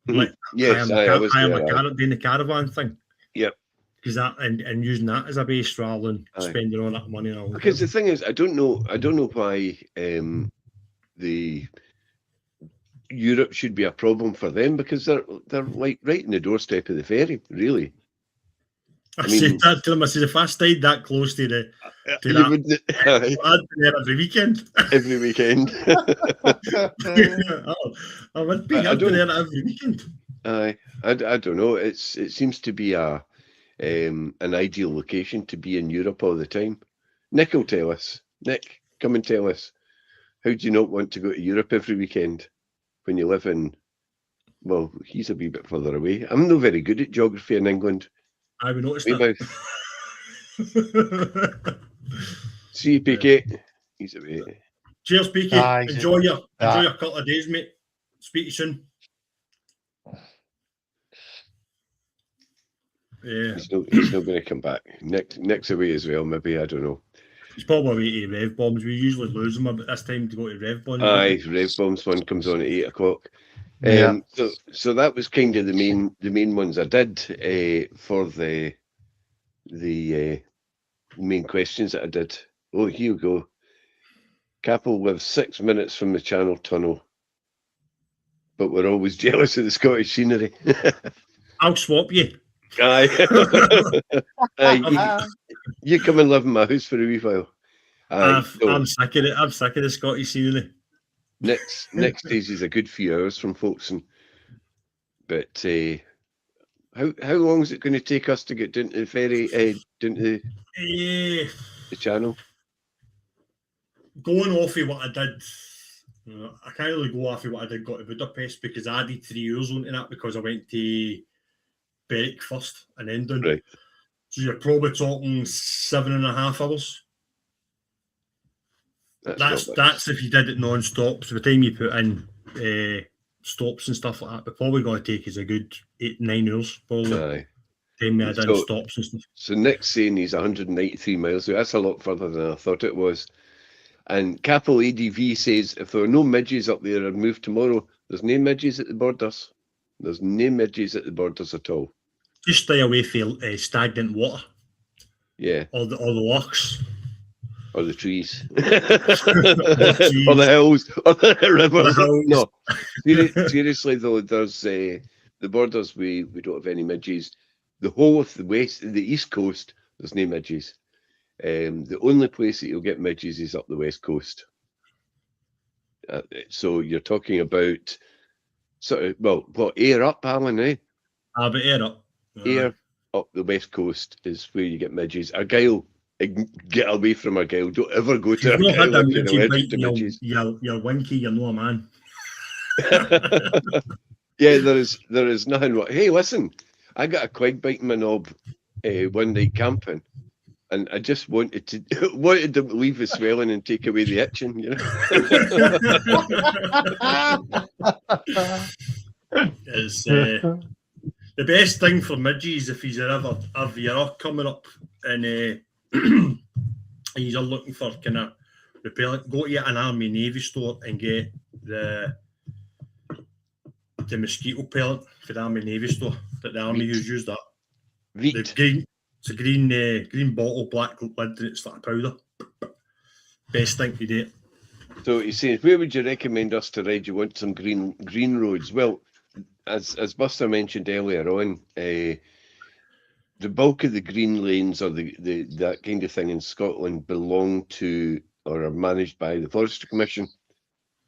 Like,
yes, I was there.
Doing the caravan thing.
Yep.
Because that and using that as a base rather than spending all that money on.
Because the thing is, I don't know why the Europe should be a problem for them, because they're like right in the doorstep of the ferry, really.
I said that to them. I said, if I stayed that close to that, I'd be there every weekend.
Every weekend.
I would be there every weekend.
I don't know. It seems to be an ideal location to be in Europe all the time. Nick will tell us. Nick, come and tell us. How do you not want to go to Europe every weekend when you live in? Well, he's a wee bit further away. I'm not very good at geography in England.
I would notice that.
See you, PK. He's away.
Cheers, PK. Enjoy your couple of days, mate. Speak to you soon. Yeah.
He's not going to come back. Nick's away as well, maybe, I don't know.
He's probably away to Rev Bombs. We usually lose him about this time to go to Rev Bombs.
Aye, Rev Bombs one comes on at 8 o'clock.
Yeah.
So that was kind of the main ones I did for the main questions that I did. Oh, here we go. Capel lives 6 minutes from the Channel Tunnel, but we're always jealous of the Scottish scenery.
I'll swap you.
Aye. Aye, you come and live in my house for a wee while. Aye,
I'm sick of it. I'm sick of the Scottish scenery.
Next days is a good few hours from Folkestone, but how long is it going to take us to get down to the ferry, down to the channel?
Going off of what I did, I can't really go off of what I did got to Budapest because I added 3 hours onto that because I went to Berwick first and then down.
Right.
So you're probably talking 7.5 hours. That's if you did it non-stop. So by the time you put in stops and stuff like that, but probably going to take us a good 8-9 hours. Probably.
Aye.
Time we had in stops and stuff.
So Nick's saying he's 193 miles. So that's a lot further than I thought it was. And Capel ADV says if there are no midges up there, I'd move tomorrow. There's no midges at the borders. There's no midges at the borders at all.
Just stay away from stagnant water.
Yeah.
Or the locks.
Or the trees. Or the hills. Or the rivers. No. Seriously though, there's the borders we don't have any midges. The whole of the east coast, there's no midges. The only place that you'll get midges is up the west coast. So you're talking about air up, Alan, eh?
But air up.
Air up the west coast is where you get midges. Argyll, get away from Argyll. Don't ever go to Argyll.
You're winky, you're no a man.
Yeah, there is nothing. Hey, listen, I got a quag bite in my knob one night camping. And I just wanted to leave the swelling and take away the itching, you know.
It's the best thing for midges if you're ever coming up and you're looking for kind of repellent, go to an Army Navy store and get the mosquito pellet for the Army Navy store that the Army use that. The green. It's a green bottle, black lid, and it's like a powder. Best thing to do.
So he's saying, where would you recommend us to ride? You want some green roads? Well, as Buster mentioned earlier on, the bulk of the green lanes or that kind of thing in Scotland belong to or are managed by the Forestry Commission,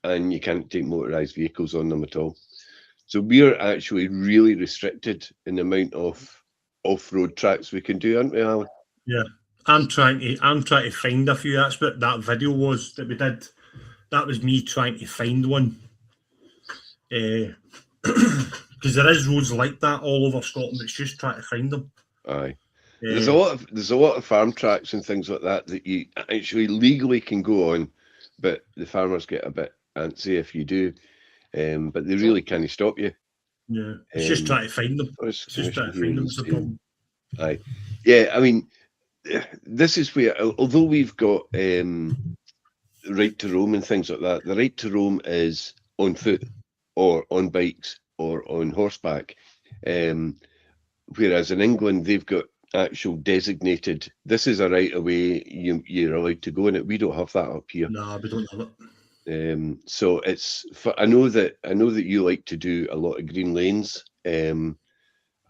and you can't take motorised vehicles on them at all. So we're actually really restricted in the amount of off-road tracks we can do, aren't we, Alan?
Yeah, I'm trying to find a few. That's what that video was that we did. That was me trying to find one, because there is roads like that all over Scotland. It's just trying to find them.
Aye, there's a lot of farm tracks and things like that you actually legally can go on, but the farmers get a bit antsy if you do, but they really can't stop you.
Yeah, it's just trying to find them. It's just trying to find them. It's a problem.
Aye, yeah. I mean, this is where, although we've got right to roam and things like that, the right to roam is on foot or on bikes or on horseback. Whereas in England, they've got actual designated. This is a right of way. You're allowed to go in it. We don't have that up here.
No, we don't have it.
So it's. I know that you like to do a lot of green lanes, and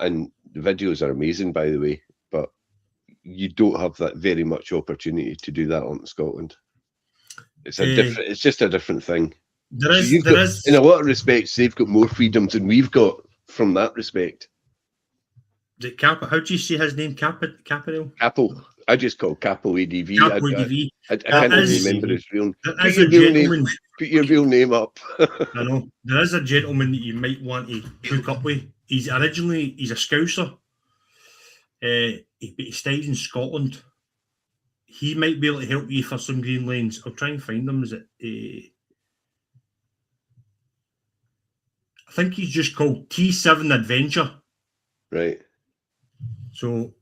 the videos are amazing, by the way. But you don't have that very much opportunity to do that on Scotland. It's a different. It's just a different thing.
There is.
In a lot of respects, they've got more freedoms than we've got from that respect.
How do you say his name? Capel?
Capel. I just call Capel ADV.
Capel ADV.
I can't remember his real name. Put your real name up.
I know. There is a gentleman that you might want to hook up with. He's a Scouser. He stays in Scotland. He might be able to help you for some green lanes. I'll try and find them. Is it? I think he's just called T7 Adventure.
Right.
So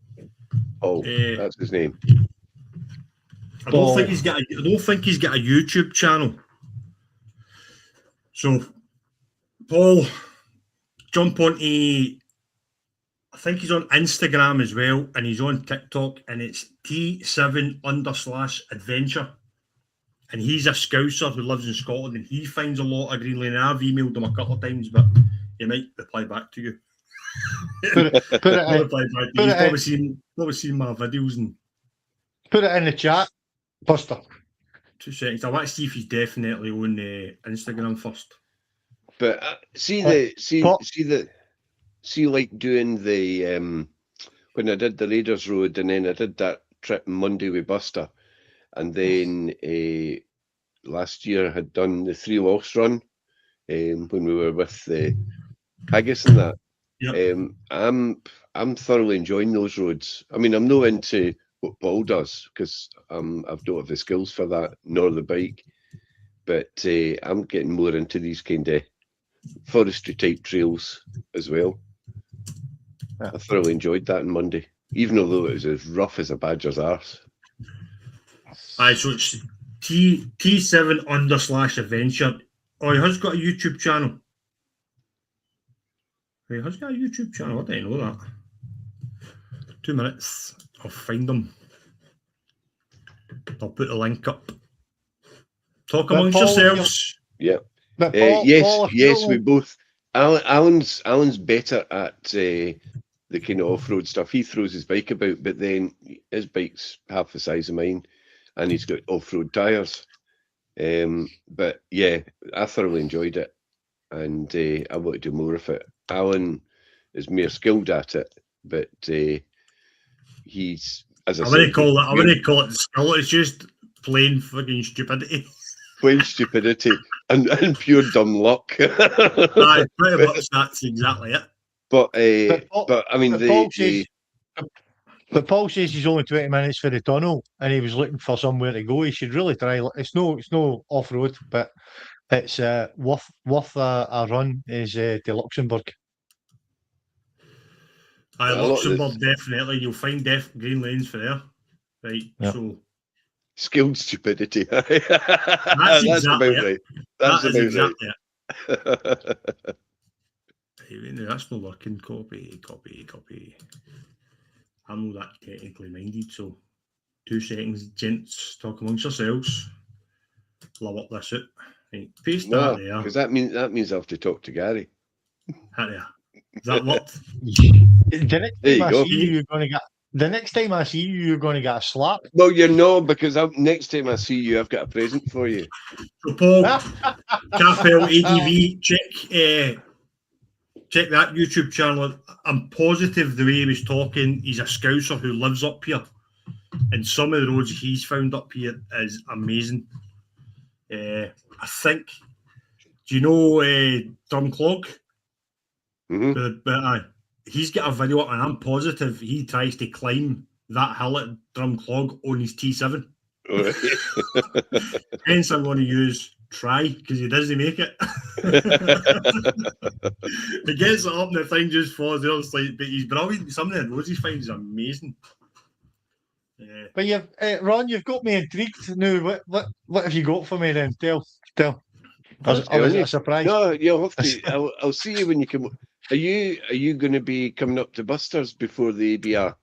Oh, that's his name.
I don't
Paul.
think he's got. I don't think he's got a YouTube channel. So, Paul, jump onto. I think he's on Instagram as well, and he's on TikTok, and it's T7_adventure. And he's a Scouser who lives in Scotland, and he finds a lot of green lane. And I've emailed him a couple of times, but he might reply back to you.
Put it
He'll
in,
reply back to
put
you.
it
He's probably seen my videos and.
put it in the chat, Buster.
2 seconds. I want to see if he's definitely on Instagram first.
But see like doing the when I did the Raiders Road, and then I did that trip Monday with Buster, and then last year I had done the 3 Loss run when we were with Haggis and that.
Yep.
I'm thoroughly enjoying those roads. I mean, I'm not into what Paul does because I've not have the skills for that nor the bike, but I'm getting more into these kind of forestry type trails as well.
Yeah.
I thoroughly enjoyed that on Monday, even although it was as rough as a badger's arse.
Aye, so it's T7_adventure. Oh, he has got a YouTube channel. He has got a YouTube channel. I didn't know that. 2 minutes. I'll find him. I'll put the link up. Talk
But
amongst
Paul,
yourselves.
Yeah.
But Paul,
Yes,
Paul,
yes, we both. Alan's better at the kind of off-road stuff. He throws his bike about, but then his bike's half the size of mine, and he's got off-road tires. But yeah, I thoroughly enjoyed it, and I want to do more of it. Alan is more skilled at it, but he's, as I
wouldn't
said,
call it skill. It's just plain fucking stupidity.
plain stupidity and pure dumb luck.
Aye, pretty much that's exactly it.
But I mean,
but Paul says he's only 20 minutes for the tunnel, and he was looking for somewhere to go. He should really try. It's no off road, but it's worth a run. Is to Luxembourg.
Aye, Luxembourg definitely. You'll find green lanes for there, right?
Yep.
So
skilled stupidity.
that's
about
exactly it.
right.
That is
about
exactly it. No, that's not working. Copy. I'm not that technically minded, so 2 seconds, gents. Talk amongst yourselves. I'll work this out. Right, paste that there.
Because that means I have to talk to Gary.
That there. Is that worked?
The next time I see you, you're going to get a slap.
Well, you know, because next time I see you, I've got a present for you.
So, Paul, Capel ADV, check that YouTube channel. I'm positive the way he was talking, he's a Scouser who lives up here. And some of the roads he's found up here is amazing. I think, do you know Drumclog?
Mm-hmm.
He's got a video up, and I'm positive he tries to climb that hill at Drumclog on his T7.
Right.
Hence, I'm going to use try because he doesn't make it. He gets it up and the thing just falls there. But he's brilliant. Some of the roads he finds is amazing.
But Ron, you've got me intrigued now. What have you got for me then? Tell. I was a surprise.
No, you'll have to. I'll see you when you come. Are you going to be coming up to Buster's before the ABR?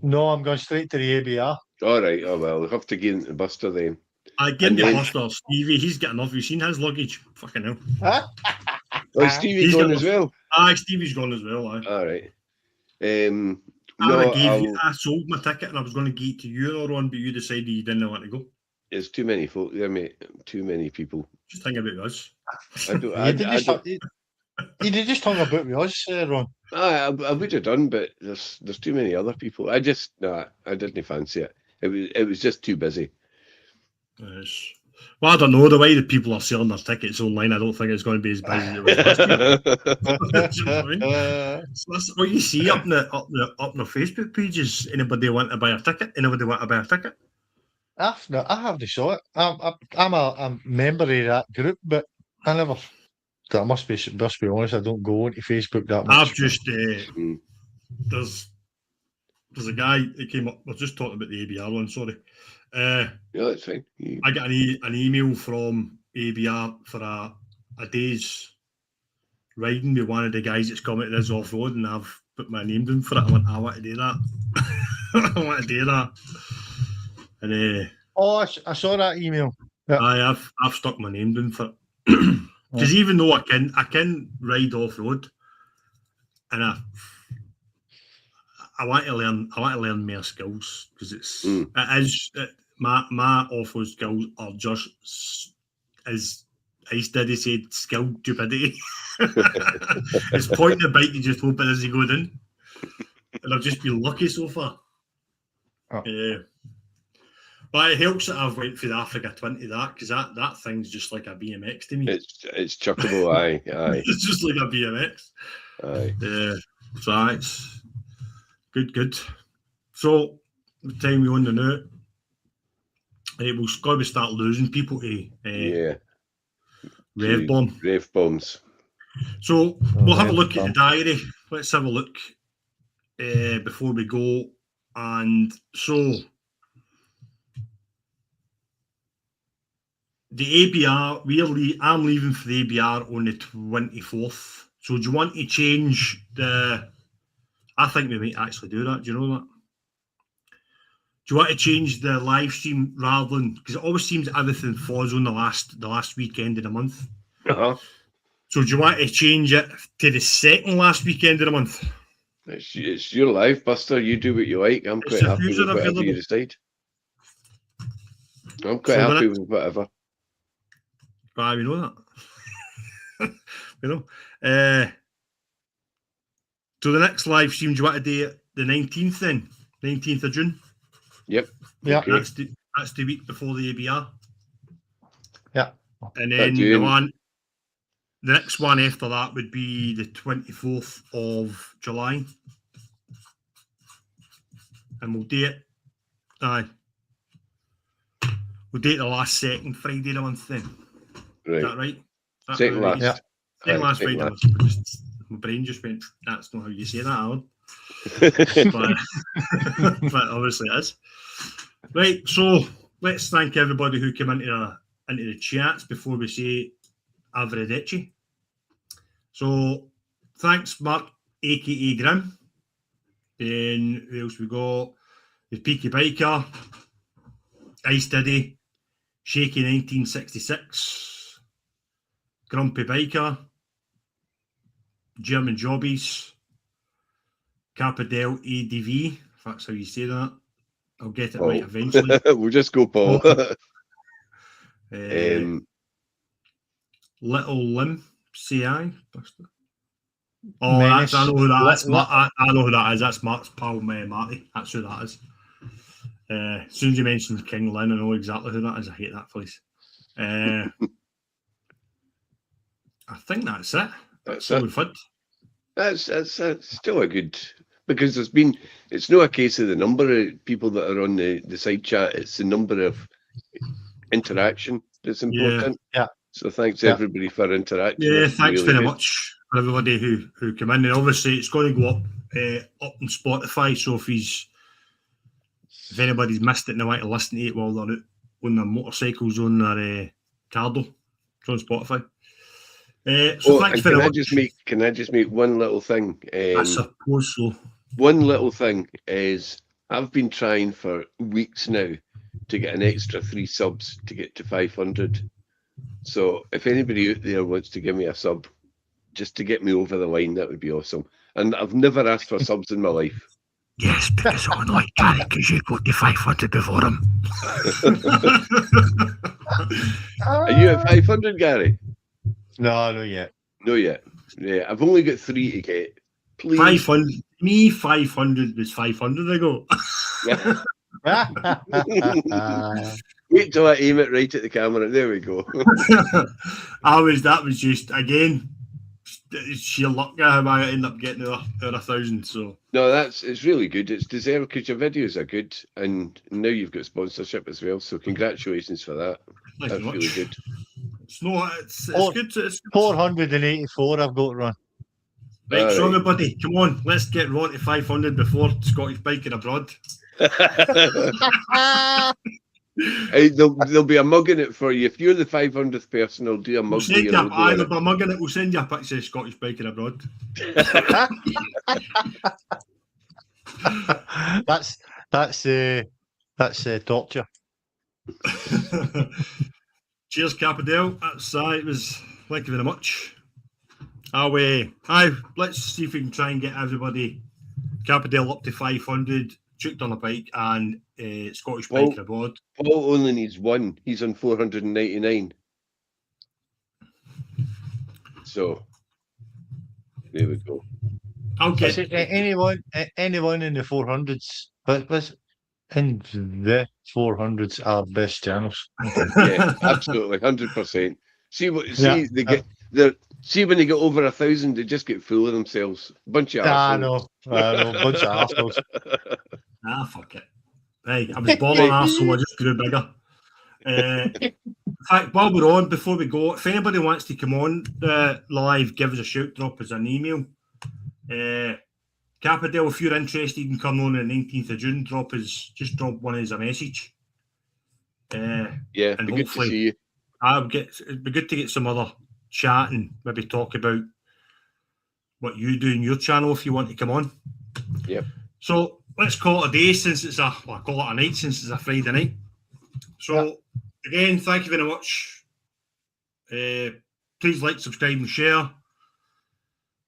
No, I'm going straight to the ABR.
All right. Oh well, I'll have to get into Buster then.
I get the Buster, Stevie. He's got enough. You've seen his luggage. Fucking hell.
Oh, Stevie's gone as well.
Aye, Stevie's gone as well. Aye.
All right.
I sold my ticket and I was going to give it to you or Ron, but you decided you didn't want to go.
There's too many folk there, mate. Too many people.
Just think about us.
You did just talk about with us, Ron.
I would have done, but there's too many other people. I didn't fancy it. It was just too busy.
Yes. Well, I don't know. The way that people are selling their tickets online, I don't think it's going to be as busy as it was last year. You know what I mean? So that's what you see up in the Facebook pages. Anybody want to buy a ticket? Anybody want to buy a ticket?
I haven't saw it. I'm a member of that group, but I never. I must be honest. I don't go into Facebook that much.
I've just there's there's a guy that came up. We're just talking about the ABR one. Sorry.
Yeah, that's fine.
I got an email from ABR for a day's riding with one of the guys that's coming to this off road, and I've put my name down for it. I want to do that. I want to do that. And
Oh, I saw that email. Yeah.
I've stuck my name down for it because even though I can ride off road, and I want to learn more skills because my off road skills are just as Ice Diddy said, skill stupidity. It's pointing the bike and just hope it doesn't go down. And I've just been lucky so far.
Oh.
But it helps that I've went for the Africa 20 because that thing's just like a BMX to me.
It's chuckable, aye.
It's just like a BMX.
Aye.
So it's good. So the time we on the now, we'll got to start losing people to rev
bombs.
So we'll have a look at the diary. Let's have a look before we go. And so the ABR, I'm leaving for the ABR on the 24th. So do you want to change the? I think we might actually do that. Do you know that? Do you want to change the live stream rather than, because it always seems everything falls on the last weekend of the month. So do you want to change it to the second last weekend of the month?
It's your life, Buster. You do what you like. I'm quite happy with whatever you decide. I'm quite happy with whatever.
But we know that. We know. So the next live stream, do you want to do it the 19th then? 19th of June?
Yep.
Yeah.
Okay.
That's the week before the ABR.
Yeah.
And then the next one after that would be the 24th of July. And we'll do it. We'll do it the last second Friday of the month then.
Right.
Is that right?
Second last.
Yeah.
Second last Friday of the month. My brain just went, that's not how you say that, Alan. but obviously it is. Right, so let's thank everybody who came into the chats before we say arrivederci. So thanks, Mark, aka Grim. Then who else we got? The Peaky Biker, Ice Diddy, Shaky 1966, Grumpy Biker, German Jobbies, Capadel ADV, if that's how you say that. I'll get it right eventually.
We'll just go Paul.
Little Lim, CI. Oh, I know who that is. I know who that is. That's Mark's pal, Marty. That's who that is. As soon as you mentioned King Lynn, I know exactly who that is. I hate that place. I think that's it. That's all we've had.
That's still a good, because it's not a case of the number of people that are on the side chat, it's the number of interaction that's important.
Yeah.
So thanks everybody for interacting.
Yeah,
that's
thanks
really
very
good.
much for everybody who came in. And obviously it's going to go up on Spotify. So if anybody's missed it and they want to listen to it while they're out on their motorcycles on their Cardo, it's on Spotify. So thanks very much.
Can I just make one little thing?
I suppose so.
One little thing is I've been trying for weeks now to get an extra 3 subs to get to 500. So if anybody out there wants to give me a sub just to get me over the line, that would be awesome. And I've never asked for subs in my life.
Yes, because I want like Gary, because you got to 500 before him.
Are you at 500, Gary?
No, not yet.
No yet. Yeah, I've only got 3 to get. Please.
500. Me, 500 was 500 ago.
Wait till I aim it right at the camera. There we go.
That was just, again, sheer luck how I ended up getting over 1,000. So
no, it's really good. It's deserved because your videos are good, and now you've got sponsorship as well. So congratulations for that.
Thanks
That's really good.
It's good. It's
484 I've got to run.
Right,
All
so
right.
everybody, come on, let's get on to 500 before Scottish Biker Abroad.
Hey, there'll be a mug in it for you. If you're the 500th person, I'll do a
We'll
mug with
send
your
you,
logo in it.
by mugging it, we'll send you a picture of Scottish Biker Abroad.
That's torture.
Cheers, Capadel. That's it was. Thank you very much. Let's see if we can try and get everybody Capadel up to 500, teuchteronabike and Scottish
Paul-
Biker Abroad.
Paul only needs one. He's on 499. So there we go.
I'll
Is
get
it anyone in the 400s? But was in the 400s are best channels.
Yeah, absolutely, 100%. See
Yeah.
they get the see when they get over 1,000, they just get full of themselves. Bunch of
I
arseholes.
know, bunch of assholes.
fuck it. Hey, I was born an arsehole, I just grew bigger. In fact, while we're on, before we go, if anybody wants to come on live, give us a shout, drop us an email. Capadel, if you're interested in coming on the 19th of June, drop one of us a message.
Yeah,
and
be good to see you.
It'd be good to get some other chat and maybe talk about what you do in your channel if you want to come on.
Yep.
So let's call it a day since it's I call it a night since it's a Friday night. So again, thank you very much. Please like, subscribe, and share.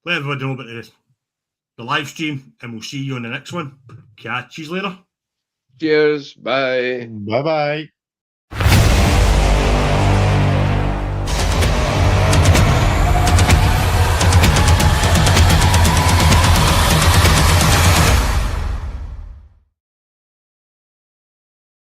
Let everybody know about the live stream, and we'll see you on the next one. Catch you later.
Cheers. Bye.
Bye bye.